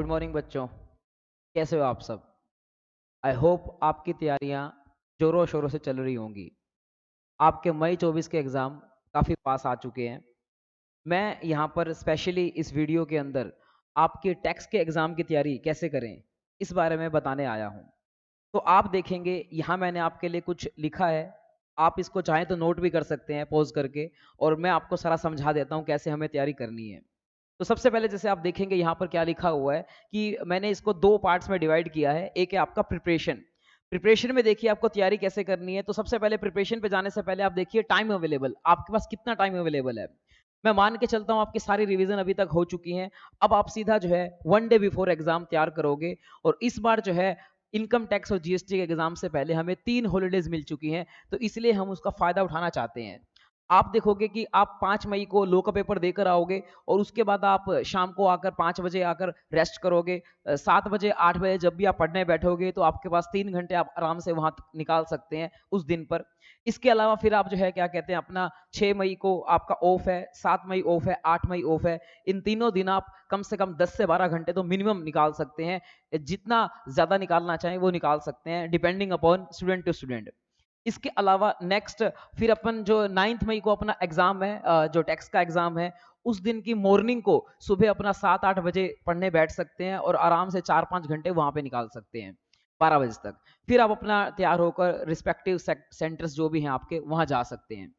Good morning बच्चों। कैसे हो आप सब? आई होप आपकी तैयारियां जोरों शोरों से चल रही होंगी। आपके मई 24 के एग्ज़ाम काफ़ी पास आ चुके हैं। मैं यहाँ पर स्पेशली इस वीडियो के अंदर आपके टैक्स के एग्ज़ाम की तैयारी कैसे करें, इस बारे में बताने आया हूँ। तो आप देखेंगे यहाँ मैंने आपके लिए कुछ लिखा है। आप इसको चाहें तो नोट भी कर सकते हैं पॉज़ करके, और मैं आपको सारा समझा देता हूँ कैसे हमें तैयारी करनी है। तो सबसे पहले जैसे आप देखेंगे यहाँ पर क्या लिखा हुआ है कि मैंने इसको 2 पार्ट्स में डिवाइड किया है। एक है आपका प्रिपरेशन। प्रिपरेशन में देखिए आपको तैयारी कैसे करनी है। तो सबसे पहले प्रिपरेशन पे जाने से पहले आप देखिए टाइम अवेलेबल, आपके पास कितना टाइम अवेलेबल है। मैं मान के चलता हूँ आपकी सारी रिवीजन अभी तक हो चुकी हैं। अब आप सीधा जो है 1 डे बिफोर एग्ज़ाम तैयार करोगे, और इस बार जो है इनकम टैक्स और जीएसटी के एग्ज़ाम से पहले हमें 3 हॉलिडेज़ मिल चुकी हैं, तो इसलिए हम उसका फ़ायदा उठाना चाहते हैं। आप देखोगे कि आप 5 मई को लॉ का पेपर देकर आओगे, और उसके बाद आप शाम को आकर 5 बजे आकर रेस्ट करोगे। 7 बजे 8 बजे जब भी आप पढ़ने बैठोगे तो आपके पास 3 घंटे आप आराम से वहाँ निकाल सकते हैं उस दिन पर। इसके अलावा फिर आप जो है क्या कहते हैं अपना 6 मई को आपका ऑफ है, 7 मई ऑफ है, 8 मई ऑफ है। इन तीनों दिन आप कम से कम 10 से 12 घंटे तो मिनिमम निकाल सकते हैं। जितना ज़्यादा निकालना चाहें वो निकाल सकते हैं, depending upon student to student. इसके अलावा नेक्स्ट फिर अपन जो 9 मई को अपना एग्जाम है, जो टैक्स का एग्जाम है, उस दिन की मॉर्निंग को सुबह अपना 7-8 बजे पढ़ने बैठ सकते हैं, और आराम से 4-5 घंटे वहां पे निकाल सकते हैं 12 बजे तक। फिर आप अपना तैयार होकर रिस्पेक्टिव सेंटर्स जो भी हैं आपके वहां जा सकते हैं।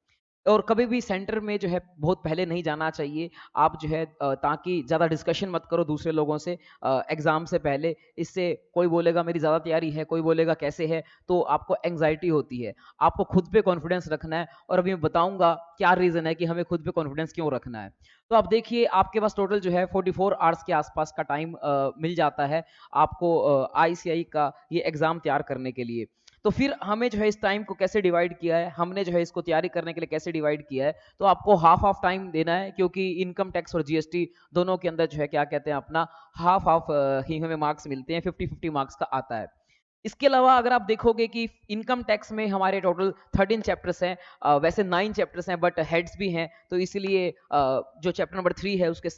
और कभी भी सेंटर में जो है बहुत पहले नहीं जाना चाहिए। आप जो है ताकि ज़्यादा डिस्कशन मत करो दूसरे लोगों से एग्ज़ाम से पहले। इससे कोई बोलेगा मेरी ज़्यादा तैयारी है, कोई बोलेगा कैसे है, तो आपको एंग्जायटी होती है। आपको खुद पे कॉन्फिडेंस रखना है, और अभी मैं बताऊँगा क्या रीज़न है कि हमें खुद पे कॉन्फिडेंस क्यों रखना है। तो आप देखिए आपके पास टोटल जो है 44 आवर्स के आसपास का टाइम मिल जाता है आपको आईसीएआई का ये एग्ज़ाम तैयार करने के लिए। तो फिर हमें जो है इस टाइम को कैसे डिवाइड किया है, हमने जो है इसको तैयारी करने के लिए कैसे डिवाइड किया है, तो आपको हाफ हाफ टाइम देना है, क्योंकि इनकम टैक्स और जीएसटी दोनों के अंदर जो है क्या कहते हैं अपना हाफ हाफ ही हमें मार्क्स मिलते हैं, 50-50 मार्क्स का आता है। इसके अलावा अगर आप देखोगे कि इनकम टैक्स में हमारे टोटल 13 चैप्टर्स हैं, वैसे 9 चैप्टर्स हैं बट हेड्स भी हैं, तो इसलिए जो चैप्टर नंबर 3 है उसके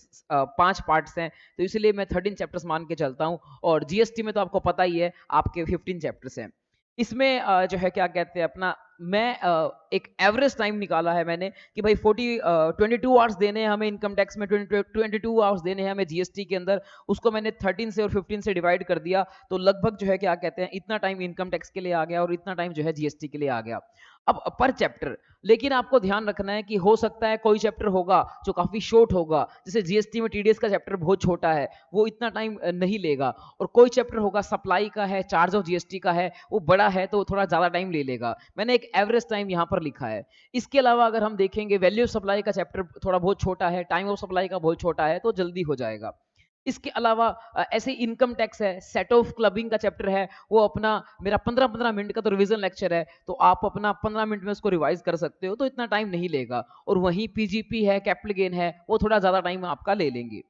5 पार्ट्स हैं, तो इसलिए मैं 13 चैप्टर्स मान के चलता हूँ। और जीएसटी में तो आपको पता ही है आपके 15 चैप्टर्स हैं। इसमें जो है क्या कहते हैं अपना मैं एक एवरेज टाइम निकाला है मैंने कि भाई 22 आवर्स देने हैं हमें इनकम टैक्स में, 22 आवर्स देने हैं हमें जीएसटी के अंदर। उसको मैंने 13 से और 15 से डिवाइड कर दिया, तो लगभग जो है क्या कहते हैं इतना टाइम इनकम टैक्स के लिए आ गया और इतना टाइम जो है जीएसटी के लिए आ गया। अब पर चैप्टर, लेकिन आपको ध्यान रखना है कि हो सकता है कोई चैप्टर होगा जो काफी शॉर्ट होगा, जैसे जीएसटी में टीडीएस का चैप्टर बहुत छोटा है, वो इतना टाइम नहीं लेगा। और कोई चैप्टर होगा सप्लाई का है, चार्ज ऑफ जीएसटी का है, वो बड़ा है तो थोड़ा ज्यादा टाइम ले लेगा। मैंने एक एवरेज टाइम यहाँ पर लिखा है। इसके अलावा अगर हम देखेंगे वैल्यू ऑफ सप्लाई का चैप्टर थोड़ा बहुत छोटा है, टाइम ऑफ सप्लाई का बहुत छोटा है, तो जल्दी हो जाएगा। इसके अलावा ऐसे इनकम टैक्स है, सेट ऑफ क्लबिंग का चैप्टर है, वो अपना मेरा 15-15 मिनट का तो रिवीजन लेक्चर है, तो आप अपना 15 मिनट में उसको रिवाइज कर सकते हो, तो इतना टाइम नहीं लेगा। और वहीं पीजीपी है, कैपिटल गेन है, वो थोड़ा ज्यादा टाइम आपका ले लेंगे।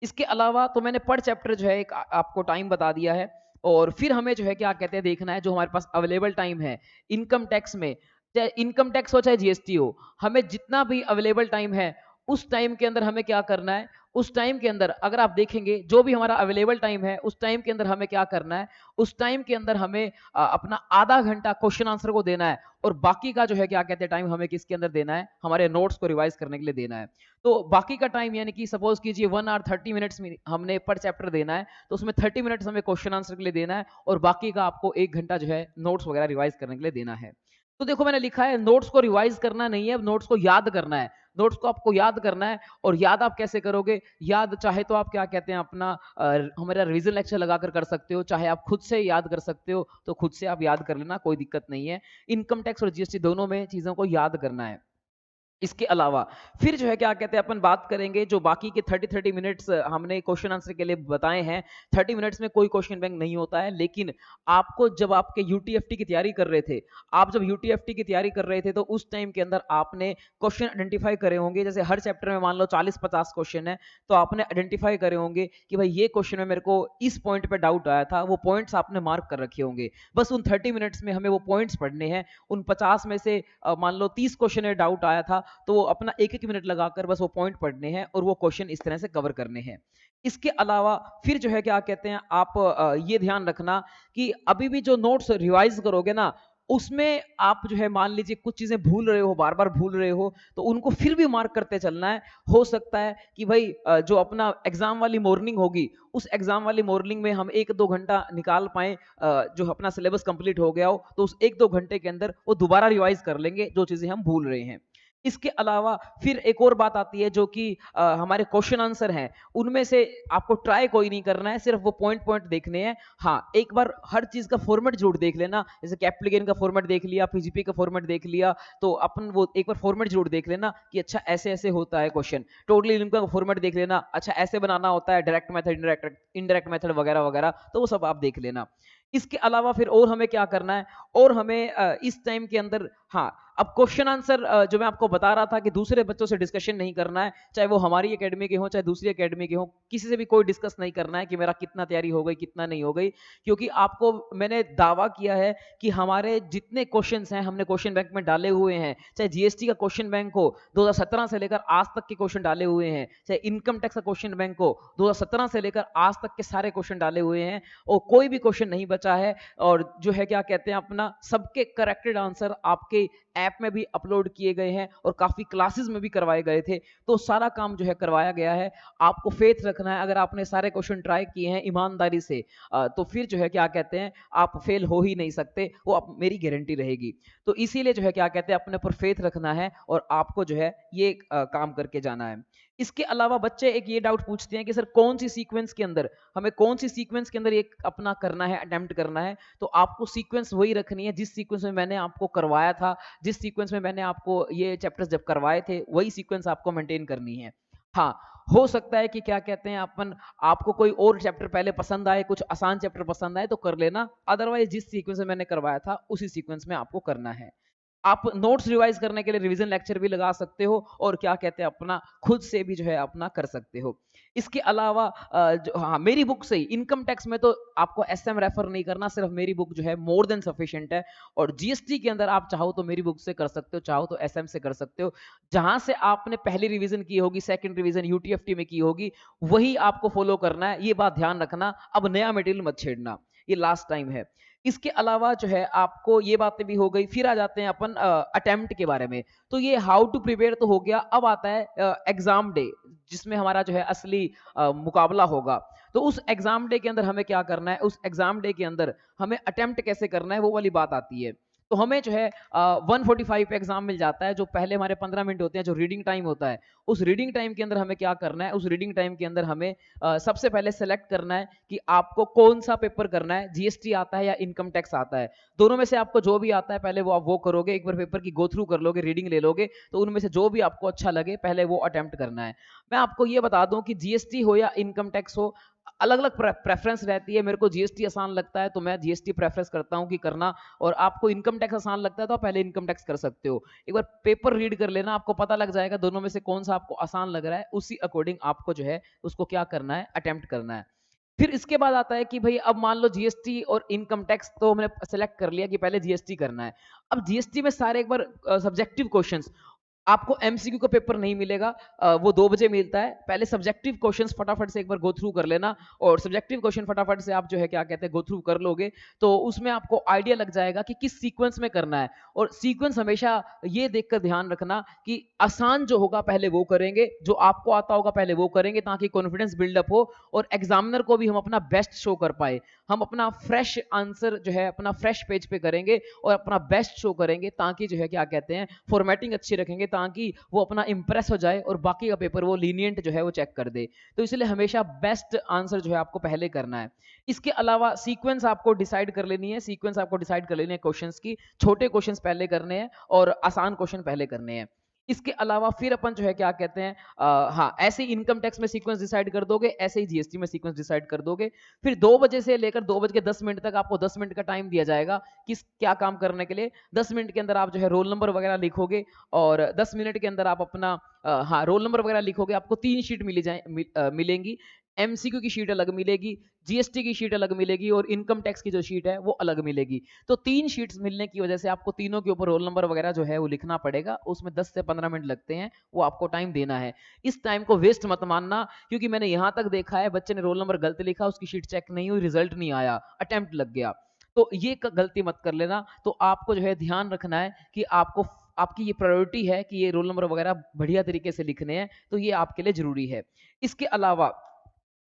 इसके अलावा तो मैंने पर चैप्टर जो है एक आपको टाइम बता दिया है। और फिर हमें जो है क्या कहते हैं देखना है जो हमारे पास अवेलेबल टाइम है इनकम टैक्स में, चाहे इनकम टैक्स हो चाहे जीएसटी हो, हमें जितना भी अवेलेबल टाइम है उस टाइम के अंदर हमें क्या करना है। उस टाइम के अंदर अगर आप देखेंगे जो भी हमारा अवेलेबल टाइम है उस टाइम के अंदर हमें क्या करना है, उस टाइम के अंदर हमें अपना आधा घंटा क्वेश्चन आंसर को देना है, और बाकी का जो है क्या कहते हैं टाइम हमें किसके अंदर देना है, हमारे नोट्स को रिवाइज करने के लिए देना है। तो बाकी का टाइम यानी कि सपोज कीजिए 1 आवर 30 मिनट्स में हमने पर चैप्टर देना है, तो उसमें 30 मिनट्स हमें क्वेश्चन आंसर के लिए देना है, और बाकी का आपको 1 घंटा जो है नोट्स वगैरह रिवाइज करने के लिए देना है। तो देखो मैंने लिखा है नोट्स को रिवाइज करना नहीं है, नोट्स को याद करना है। नोट्स को आपको याद करना है। और याद आप कैसे करोगे, याद चाहे तो आप क्या कहते हैं अपना हमारा रिवीजन लेक्चर लगाकर कर सकते हो, चाहे आप खुद से याद कर सकते हो तो खुद से आप याद कर लेना, कोई दिक्कत नहीं है। इनकम टैक्स और जीएसटी दोनों में चीजों को याद करना है। इसके अलावा फिर जो है क्या कहते हैं अपन बात करेंगे जो बाकी के 30 मिनट्स हमने क्वेश्चन आंसर के लिए बताए हैं। 30 मिनट्स में कोई क्वेश्चन बैंक नहीं होता है, लेकिन आपको जब आपके यूटीएफटी की तैयारी कर रहे थे, आप जब यूटीएफटी की तैयारी कर रहे थे तो उस टाइम के अंदर आपने क्वेश्चन आइडेंटिफाई करे होंगे। जैसे हर चैप्टर में मान लो 40-50 क्वेश्चन है, तो आपने आइडेंटिफाई करे होंगे कि भाई ये क्वेश्चन में मेरे को इस पॉइंट पे डाउट आया था, वो पॉइंट्स आपने मार्क कर रखे होंगे। बस उन 30 मिनट्स में हमें वो पॉइंट्स पढ़ने हैं। उन 50 में से मान लो 30 क्वेश्चन में डाउट आया था, तो वो अपना एक एक मिनट लगाकर बस वो पॉइंट पढ़ने हैं और वो क्वेश्चन इस तरह से कवर करने हैं। इसके अलावा फिर जो है क्या कहते हैं, आप ये ध्यान रखना कि अभी भी जो नोट्स रिवाइज करोगे ना, उसमें आप जो है मान लीजिए कुछ चीजें भूल रहे हो, बार बार भूल रहे हो, तो उनको फिर भी मार्क करते चलना है। हो सकता है कि भाई जो अपना एग्जाम वाली मॉर्निंग होगी, उस एग्जाम वाली मॉर्निंग में हम 1-2 घंटा निकाल पाए, जो अपना सिलेबस कंप्लीट हो गया हो, तो उस 1-2 घंटे के अंदर वो दोबारा रिवाइज कर लेंगे जो चीजें हम भूल रहे हैं। इसके अलावा फिर एक और बात आती है जो कि हमारे क्वेश्चन आंसर हैं, उनमें से आपको ट्राई कोई नहीं करना है, सिर्फ वो पॉइंट पॉइंट देखने हैं। हाँ, एक बार हर चीज का फॉर्मेट जरूर देख लेना, जैसे कैप्लिगन का फॉर्मेट देख लिया, पीजीपी का फॉर्मेट देख लिया, तो अपन वो एक बार फॉर्मेट जरूर देख लेना कि अच्छा ऐसे ऐसे होता है क्वेश्चन। टोटली इनका फॉर्मेट देख लेना, अच्छा ऐसे बनाना होता है, डायरेक्ट मेथड, इनडायरेक्ट मेथड वगैरह वगैरह, तो वो सब आप देख लेना। इसके अलावा फिर और हमें क्या करना है, और हमें इस टाइम के अंदर, हाँ, अब क्वेश्चन आंसर जो मैं आपको बता रहा था कि दूसरे बच्चों से डिस्कशन नहीं करना है, चाहे वो हमारी एकेडमी के हो चाहे दूसरी एकेडमी के हो, किसी से भी कोई डिस्कस नहीं करना है कि मेरा कितना तैयारी हो गई कितना नहीं हो गई, क्योंकि आपको मैंने दावा किया है कि हमारे जितने क्वेश्चंस हैं हमने क्वेश्चन बैंक में डाले हुए हैं, चाहे जीएसटी का क्वेश्चन बैंक हो 2017 से लेकर आज तक के क्वेश्चन डाले हुए हैं, चाहे इनकम टैक्स का क्वेश्चन बैंक हो 2017 से लेकर आज तक के सारे क्वेश्चन डाले हुए हैं, और कोई भी क्वेश्चन नहीं बचा है। और जो है क्या कहते हैं, अपना सबके करेक्टेड आंसर आपके ऐप में भी अपलोड किए गए हैं और काफी क्लासेस में भी करवाए गए थे, तो सारा काम जो है करवाया गया है। आपको फेथ रखना है, अगर आपने सारे क्वेश्चन ट्राई किए हैं ईमानदारी से, तो फिर जो है क्या कहते हैं, आप फेल हो ही नहीं सकते, वो आप मेरी गारंटी रहेगी। तो इसीलिए जो है क्या कहते हैं, अपने पर फेथ रखना है और आपको जो है ये काम करके जाना है। इसके अलावा बच्चे एक ये डाउट पूछते हैं कि सर कौन सी सीक्वेंस के अंदर, हमें कौन सी सीक्वेंस के अंदर ये अपना करना है, अटेम्प्ट करना है। तो आपको सीक्वेंस वही रखनी है जिस सीक्वेंस में मैंने आपको करवाया था, जिस सीक्वेंस में मैंने आपको ये चैप्टर्स जब करवाए थे, वही सीक्वेंस आपको मेंटेन करनी है। हाँ, हो सकता है कि क्या कहते हैं, अपन आपको कोई और चैप्टर पहले पसंद आए, कुछ आसान चैप्टर पसंद आए तो कर लेना, अदरवाइज जिस सीक्वेंस में मैंने करवाया था उसी सीक्वेंस में आपको करना है। आप नोट्स रिवाइज करने के लिए रिवीजन लेक्चर भी लगा सकते हो, और क्या कहते हैं, अपना खुद से भी जो है अपना कर सकते हो। इसके अलावा जो, हाँ, मेरी बुक से ही इनकम टैक्स में तो आपको एसएम रेफर नहीं करना, सिर्फ मेरी बुक जो है मोर देन सफिशिएंट है। और जीएसटी के अंदर आप चाहो तो मेरी बुक से कर सकते हो, चाहो तो एसएम से कर सकते हो। जहां से आपने पहली रिवीजन की होगी, सेकंड रिवीजन यूटीएफटी में की होगी, वही आपको फॉलो करना है, ये बात ध्यान रखना। अब नया मटेरियल मत छेड़ना, ये लास्ट टाइम है। इसके अलावा जो है आपको ये बातें भी हो गई, फिर आ जाते हैं अपन अटेम्प्ट के बारे में। तो ये हाउ टू प्रिपेयर तो हो गया, अब आता है एग्जाम डे, जिसमें हमारा जो है असली मुकाबला होगा। तो उस एग्जाम डे के अंदर हमें क्या करना है, उस एग्जाम डे के अंदर हमें अटेम्प्ट कैसे करना है, वो वाली बात आती है। तो हमें जो है 145 पे एग्जाम मिल जाता है, जो पहले हमारे 15 मिनट होते हैं, जो रीडिंग टाइम होता है। उस रीडिंग टाइम के अंदर हमें क्या करना है, उस रीडिंग टाइम के अंदर हमें सबसे पहले सेलेक्ट करना है कि आपको कौन सा पेपर करना है, जीएसटी आता है या इनकम टैक्स आता है। दोनों में से आपको जो भी आता है पहले वो आप वो करोगे, एक बार पेपर की गो थ्रू कर लोगे, रीडिंग ले लोगे, तो उनमें से जो भी आपको अच्छा लगे पहले वो अटेम्प्ट करना है। मैं आपको ये बता दूं कि जीएसटी हो या इनकम टैक्स हो, अलग अलग प्रेफरेंस रहती है। मेरे को जीएसटी आसान लगता है तो मैं जीएसटी प्रेफरेंस करता हूं कि करना, और आपको इनकम टैक्स आसान लगता है तो आप पहले इनकम टैक्स कर सकते हो। एक बार पेपर रीड कर लेना, आपको पता लग जाएगा दोनों में से कौन सा आपको आसान लग रहा है, उसी अकॉर्डिंग आपको जो है उसको क्या करना है, अटेम्प्ट करना है। फिर इसके बाद आता है कि भाई अब मान लो जीएसटी और इनकम टैक्स तो हमने सेलेक्ट कर लिया कि पहले जीएसटी करना है। अब जीएसटी में सारे एक बार सब्जेक्टिव क्वेश्चंस, आपको एमसीक्यू का पेपर नहीं मिलेगा, वो 2 बजे मिलता है। पहले सब्जेक्टिव क्वेश्चंस फटाफट से एक बार गो थ्रू कर लेना, और सब्जेक्टिव क्वेश्चन फटाफट से आप जो है क्या कहते हैं गो थ्रू कर लोगे, तो उसमें आपको आइडिया लग जाएगा कि किस सीक्वेंस में करना है। और सीक्वेंस हमेशा ये देखकर ध्यान रखना कि आसान जो होगा पहले वो करेंगे, जो आपको आता होगा पहले वो करेंगे, ताकि कॉन्फिडेंस बिल्डअप हो और एग्जामिनर को भी हम अपना बेस्ट शो कर पाए। हम अपना फ्रेश आंसर जो है अपना फ्रेश पेज पे करेंगे और अपना बेस्ट शो करेंगे, ताकि जो है क्या कहते हैं फॉर्मेटिंग अच्छी रखेंगे, ताकि वो अपना इंप्रेस हो जाए और बाकी का पेपर वो लीनियंट जो है वो चेक कर दे। तो इसलिए हमेशा बेस्ट आंसर जो है आपको पहले करना है। इसके अलावा सीक्वेंस आपको डिसाइड कर लेनी है, सीक्वेंस आपको डिसाइड कर लेनी है क्वेश्चंस की। छोटे क्वेश्चंस पहले करने हैं और आसान क्वेश्चन पहले करने हैं। इसके अलावा फिर अपन जो है क्या कहते हैं, हाँ, ऐसे ही इनकम टैक्स में सीक्वेंस डिसाइड कर दोगे, ऐसे ही जीएसटी में सीक्वेंस डिसाइड कर दोगे। फिर 2 बजे से लेकर 2 बज के 10 मिनट तक आपको 10 मिनट का टाइम दिया जाएगा किस क्या काम करने के लिए। 10 मिनट के अंदर आप जो है रोल नंबर वगैरह लिखोगे, और 10 मिनट के अंदर आप अपना हाँ, रोल नंबर वगैरह लिखोगे। आपको 3 शीट मिलेंगी। एमसीक्यू की शीट अलग मिलेगी, जीएसटी की शीट अलग मिलेगी और इनकम टैक्स की जो शीट है वो अलग मिलेगी। तो 3 शीट्स मिलने की वजह से आपको तीनों के ऊपर रोल नंबर वगैरह जो है वो लिखना पड़ेगा। उसमें 10 से 15 मिनट लगते हैं, वो आपको टाइम देना है। इस टाइम को वेस्ट मत मानना, क्योंकि मैंने यहाँ तक देखा है बच्चे ने रोल नंबर गलत लिखा, उसकी शीट चेक नहीं हुई, रिजल्ट नहीं आया, अटेम्प्ट लग गया। तो ये गलती मत कर लेना। तो आपको जो है ध्यान रखना है कि आपको आपकी ये प्रायोरिटी है कि ये रोल नंबर वगैरह बढ़िया तरीके से लिखने हैं, तो ये आपके लिए ज़रूरी है। इसके अलावा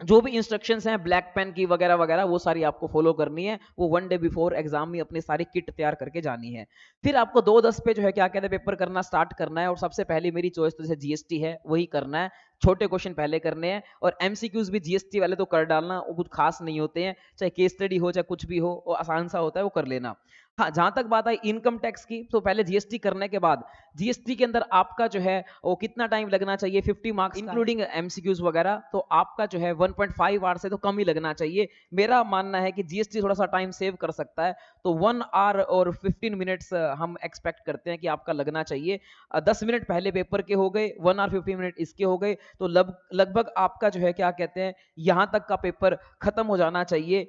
जो भी इंस्ट्रक्शंस हैं ब्लैक पेन की वगैरह वगैरह वो सारी आपको फॉलो करनी है। वो 1 डे बिफोर एग्जाम में अपनी सारी किट तैयार करके जानी है। फिर आपको 2-10 पे जो है क्या कहते हैं पेपर करना स्टार्ट करना है, और सबसे पहले मेरी चॉइस तो जैसे जीएसटी है वही करना है। छोटे क्वेश्चन पहले करने हैं, और एमसीक्यूज भी जीएसटी वाले तो कर डालना, वो कुछ खास नहीं होते हैं, चाहे केस स्टडी हो चाहे कुछ भी हो, वो आसान सा होता है, वो कर लेना। हाँ, जहां तक बात आई इनकम टैक्स की, तो पहले जीएसटी करने के बाद जीएसटी के अंदर आपका जो है वो कितना टाइम लगना चाहिए, 50 मार्क्स इंक्लूडिंग एमसीक्यूज वगैरह, तो आपका जो है 1.5 आवर से तो कम ही लगना चाहिए। मेरा मानना है कि जीएसटी थोड़ा सा टाइम सेव कर सकता है, तो 1 आवर और 15 मिनट्स हम एक्सपेक्ट करते हैं कि आपका लगना चाहिए। 10 मिनट पहले पेपर के हो गए, 1 आवर 15 मिनट इसके हो गए, तो लगभग आपका जो है क्या कहते हैं यहां तक का पेपर खत्म हो जाना चाहिए।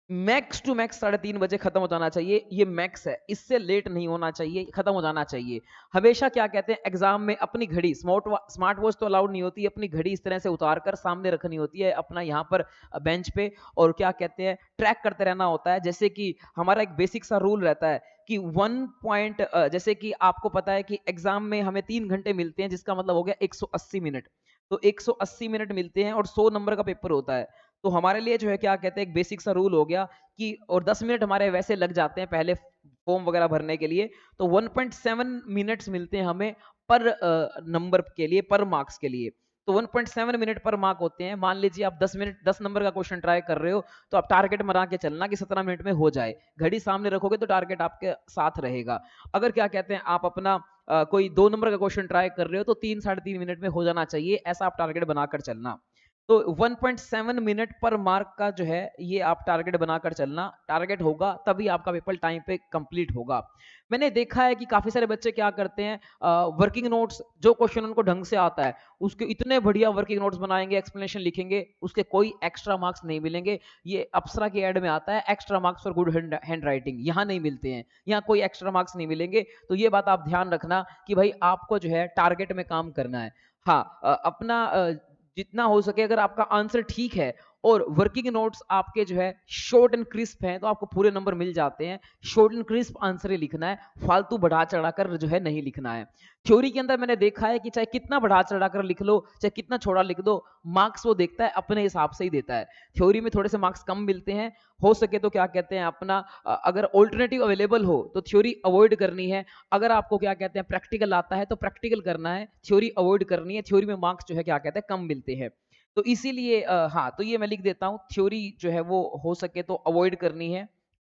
मैक्स टू मैक्स 3:30 बजे खत्म हो जाना चाहिए, ये मैक्स है, इससे लेट नहीं होना चाहिए, खत्म हो जाना चाहिए। हमेशा क्या कहते हैं एग्जाम में अपनी घड़ी, स्मार्ट वॉच तो अलाउड नहीं होती, अपनी घड़ी इस तरह से उतार कर सामने रखनी होती है अपना यहाँ पर बेंच पे, और क्या कहते हैं ट्रैक करते रहना होता है। जैसे कि हमारा एक बेसिक सा रूल रहता है कि 1 पॉइंट, जैसे कि आपको पता है कि एग्जाम में हमें 3 घंटे मिलते हैं, जिसका मतलब हो गया 180 मिनट। तो 180 मिनट मिलते हैं और 100 नंबर का पेपर होता है। तो हमारे लिए जो है क्या कहते हैं एक बेसिक सा रूल हो गया कि, और 10 मिनट हमारे वैसे लग जाते हैं पहले फॉर्म वगैरह भरने के लिए, तो 1.7 मिनट्स मिलते हैं हमें पर नंबर के लिए, पर मार्क्स के लिए। तो 1.7 मिनट पर मार्क होते हैं। मान लीजिए आप 10 नंबर का क्वेश्चन ट्राई कर रहे हो, तो आप टारगेट बना के चलना कि 17 मिनट में हो जाए। घड़ी सामने रखोगे तो टारगेट आपके साथ रहेगा। अगर क्या कहते हैं आप अपना कोई 2 नंबर का क्वेश्चन ट्राई कर रहे हो, तो 3 साढ़े 3 मिनट में हो जाना चाहिए, ऐसा आप टारगेट बनाकर चलना। तो 1.7 मिनट पर मार्क का जो है ये आप टारगेट बनाकर चलना, टारगेट होगा तभी आपका पेपर टाइम पे कंप्लीट होगा। मैंने देखा है कि काफी सारे बच्चे क्या करते हैं, वर्किंग नोट्स, जो क्वेश्चन उनको ढंग से आता है उसके इतने बढ़िया वर्किंग नोट्स बनाएंगे, एक्सप्लेनेशन लिखेंगे, उसके कोई एक्स्ट्रा मार्क्स नहीं मिलेंगे। ये अप्सरा के ऐड में आता है extra marks for good hand writing, यहाँ नहीं मिलते हैं, यहाँ कोई एक्स्ट्रा मार्क्स नहीं मिलेंगे। तो ये बात आप ध्यान रखना कि भाई आपको जो है टारगेट में काम करना है। हाँ, अपना जितना हो सके अगर आपका आंसर ठीक है और वर्किंग नोट्स आपके जो है शॉर्ट एंड क्रिस्प हैं, तो आपको पूरे नंबर मिल जाते हैं। शॉर्ट एंड क्रिस्प आंसर ही लिखना है, फालतू बढ़ा चढ़ाकर जो है नहीं लिखना है। थ्योरी के अंदर मैंने देखा है कि चाहे कितना बढ़ा चढ़ाकर लिख लो, चाहे कितना छोड़ा लिख दो, मार्क्स वो देखता है अपने हिसाब से ही देता है। थ्योरी में थोड़े से मार्क्स कम मिलते हैं, हो सके तो क्या कहते हैं अपना अगर ऑल्टरनेटिव अवेलेबल हो तो थ्योरी अवॉइड करनी है। अगर आपको क्या कहते हैं प्रैक्टिकल आता है तो प्रैक्टिकल करना है, थ्योरी अवॉइड करनी है। थ्योरी में मार्क्स जो है क्या कहते हैं कम मिलते हैं। तो इसीलिए हाँ, तो ये मैं लिख देता हूँ, थ्योरी जो है वो हो सके तो अवॉइड करनी है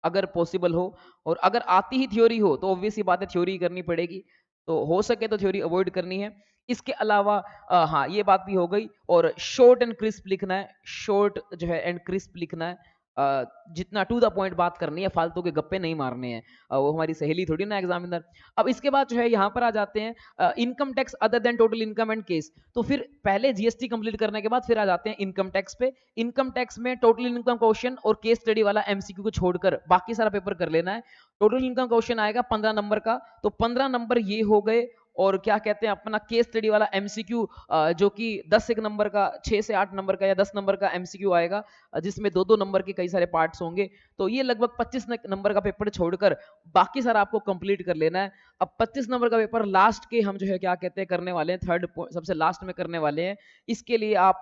अगर पॉसिबल हो। और अगर आती ही थ्योरी हो तो ऑब्वियस सी बात है थ्योरी करनी पड़ेगी, तो हो सके तो थ्योरी अवॉइड करनी है। इसके अलावा हाँ, ये बात भी हो गई। और शॉर्ट एंड क्रिस्प लिखना है, शॉर्ट जो है एंड क्रिस्प लिखना है। जितना टू द पॉइंट बात करनी है, फालतू के गप्पे नहीं मारने हैं। वो हमारी सहेली थोड़ी ना एग्जामिनर। अब इसके बाद जो है यहाँ पर आ जाते हैं income tax other than total income and case. तो फिर पहले जीएसटी कंप्लीट करने के बाद फिर आ जाते हैं इनकम टैक्स पे। इनकम टैक्स में टोटल इनकम क्वेश्चन और केस स्टडी वाला एमसीक्यू को छोड़कर बाकी सारा पेपर कर लेना है। टोटल इनकम क्वेश्चन आएगा 15 नंबर का, तो 15 नंबर ये हो गए। और क्या कहते हैं अपना केस स्टडी वाला एमसीक्यू जो कि 10 एक नंबर का, 6 से 8 नंबर का या 10 नंबर का एमसीक्यू आएगा, जिसमें 2-2 नंबर के कई सारे पार्ट्स होंगे। तो ये लगभग 25 नंबर का पेपर छोड़कर बाकी सारा आपको कंप्लीट कर लेना है। अब 25 नंबर का पेपर लास्ट के हम जो है क्या कहते हैं करने वाले हैं, थर्ड सबसे लास्ट में करने वाले हैं। इसके लिए आप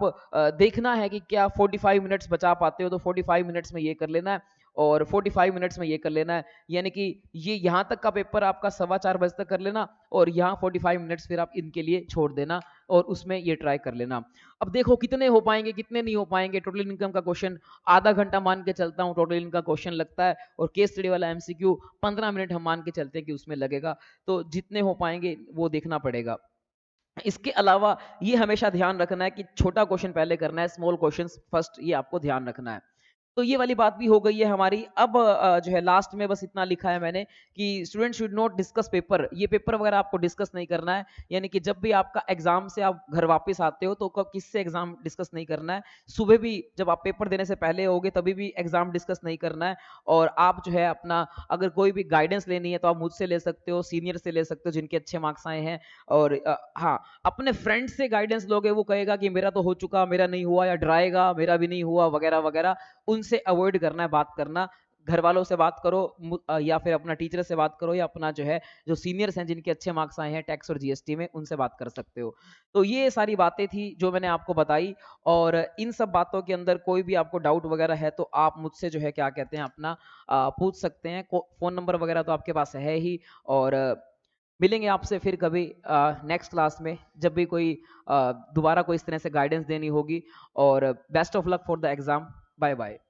देखना है कि क्या 45 मिनट्स बचा पाते हो, तो 45 मिनट्स में ये कर लेना है और 45 मिनट्स में ये कर लेना है। यानी कि ये यहाँ तक का पेपर आपका 4:15 बजे तक कर लेना, और यहाँ 45 मिनट्स फिर आप इनके लिए छोड़ देना और उसमें ये ट्राई कर लेना। अब देखो कितने हो पाएंगे कितने नहीं हो पाएंगे। टोटल इनकम का क्वेश्चन आधा घंटा मान के चलता हूँ टोटल इनकम का क्वेश्चन लगता है, और केस स्टडी वाला एमसीक्यू 15 मिनट हम मान के चलते हैं कि उसमें लगेगा। तो जितने हो पाएंगे वो देखना पड़ेगा। इसके अलावा ये हमेशा ध्यान रखना है कि छोटा क्वेश्चन पहले करना है, स्मॉल क्वेश्चन फर्स्ट, ये आपको ध्यान रखना है। तो ये वाली बात भी हो गई है हमारी। अब जो है लास्ट में बस इतना लिखा है मैंने कि student should not discuss paper, ये पेपर वगैरह आपको डिस्कस नहीं करना है। यानी कि जब भी आपका एग्जाम से आप घर वापस आते हो तो किससे एग्जाम डिस्कस नहीं करना है। सुबह भी जब आप पेपर देने से पहले होगे तभी भी एग्जाम डिस्कस नहीं करना है। और आप जो है अपना, अगर कोई भी गाइडेंस लेनी है तो आप मुझसे ले सकते हो, सीनियर से ले सकते हो जिनके अच्छे मार्क्स आए हैं। और हाँ, अपने फ्रेंड से गाइडेंस लोगे, वो कहेगा कि मेरा तो हो चुका, मेरा नहीं हुआ, या डराएगा मेरा भी नहीं हुआ वगैरह वगैरह। उनसे अवॉइड करना है बात करना। घर वालों से बात करो, या फिर अपना टीचर से बात करो, या अपना जो है जो सीनियर्स हैं जिनके अच्छे मार्क्स आए हैं टैक्स और जीएसटी में, उनसे बात कर सकते हो। तो ये सारी बातें थी जो मैंने आपको बताई। और इन सब बातों के अंदर कोई भी आपको डाउट वगैरह है तो आप मुझसे जो है क्या कहते हैं अपना पूछ सकते हैं। फोन नंबर वगैरह तो आपके पास है ही। और मिलेंगे आपसे फिर कभी नेक्स्ट क्लास में, जब भी कोई दोबारा कोई इस तरह से गाइडेंस देनी होगी। और best of luck for the exam. Bye bye.